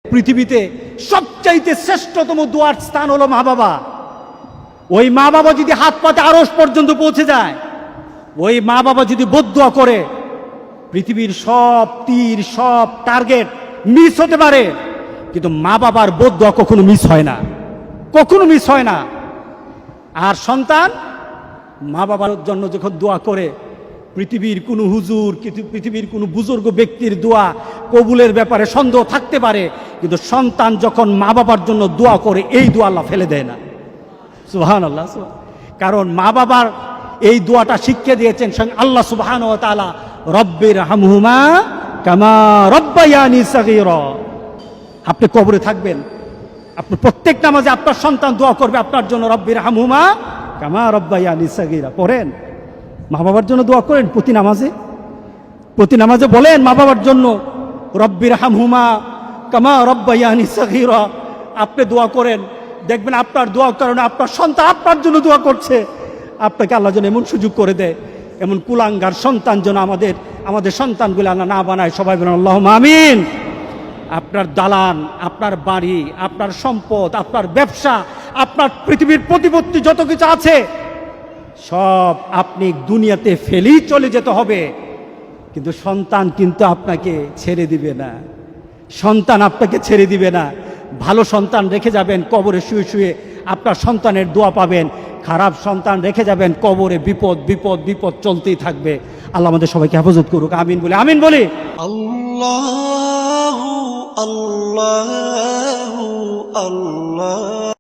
পৃথিবীতে সবচাইতে শ্রেষ্ঠতম দোয়ার স্থান হলো মা বাবা। ওই মা বাবা যদি হাত পাতে আরশ পর্যন্ত পৌঁছে যায়, ওই মা বাবা যদি বদদুয়া করে, পৃথিবীর সব তীর সব টার্গেট মিস হতে পারে, কিন্তু মা বাবার বদদুয়া কখনো মিস হয় না, কখনো মিস হয় না। আর সন্তান মা বাবার জন্য যখন দোয়া করে, পৃথিবীর কোনো হুজুর, পৃথিবীর কোনো বুজুর্গ ব্যক্তির দোয়া কবুলের ব্যাপারে সন্দেহ থাকতে পারে, কিন্তু সন্তান যখন মা বাবার জন্য দোয়া করে, এই দোয়া আল্লাহ ফেলে দেয় না। সুবহানাল্লাহ। কারণ মা বাবার এই দোয়াটা শিখিয়ে দিয়েছেন স্বয়ং আল্লাহ সুবহানাহু ওয়া তাআলা, রব্বির হামহুমা কামা রব্বায়ানি সাগীরা। আপনি কবরে থাকবেন, আপনি প্রত্যেক নামাজে আপনার সন্তান দোয়া করবে আপনার জন্য, রব্বির হামহুমা কামা রব্বায়ানি সাগীরা। পড়েন, মা বাবার জন্য দোয়া করেন প্রতি নামাজে বলেন মা বাবার জন্য, রব্বির হামহুমা কামা রব্বায়ানি সাগীরা। আপনি দোয়া করেন, দেখবেন আপনার দোয়ার কারণে আপনার সন্তান আপনার জন্য দোয়া করছে। আপনাকে আল্লাহ যেন এমন সুযোগ করে দেয়, এমন কুলাঙ্গার সন্তান যেন আমাদের সন্তানগুলো আল্লাহ না বানায়। সবাই বলেন আল্লাহুম্মা আমিন। আপনার দালান, আপনার বাড়ি, আপনার সম্পদ, আপনার ব্যবসা, আপনার পৃথিবীর প্রতিপত্তি যত কিছু আছে, সব আপনি দুনিয়াতে ফেলেই চলে যেতে হবে, কিন্তু সন্তান কিন্তু আপনাকে ছেড়ে দিবে না। সন্তান আপনাকে ছেড়ে দিবে না। ভালো সন্তান রেখে যাবেন, কবরে শুয়ে শুয়ে আপনার সন্তানের দোয়া পাবেন। খারাপ সন্তান রেখে যাবেন, কবরে বিপদ বিপদ বিপদ চলতেই থাকবে। আল্লাহ আমাদের সবাইকে হেফাজত করুক। আমিন বলি, আমিন বলি। আল্লাহু আল্লাহু আল্লাহ।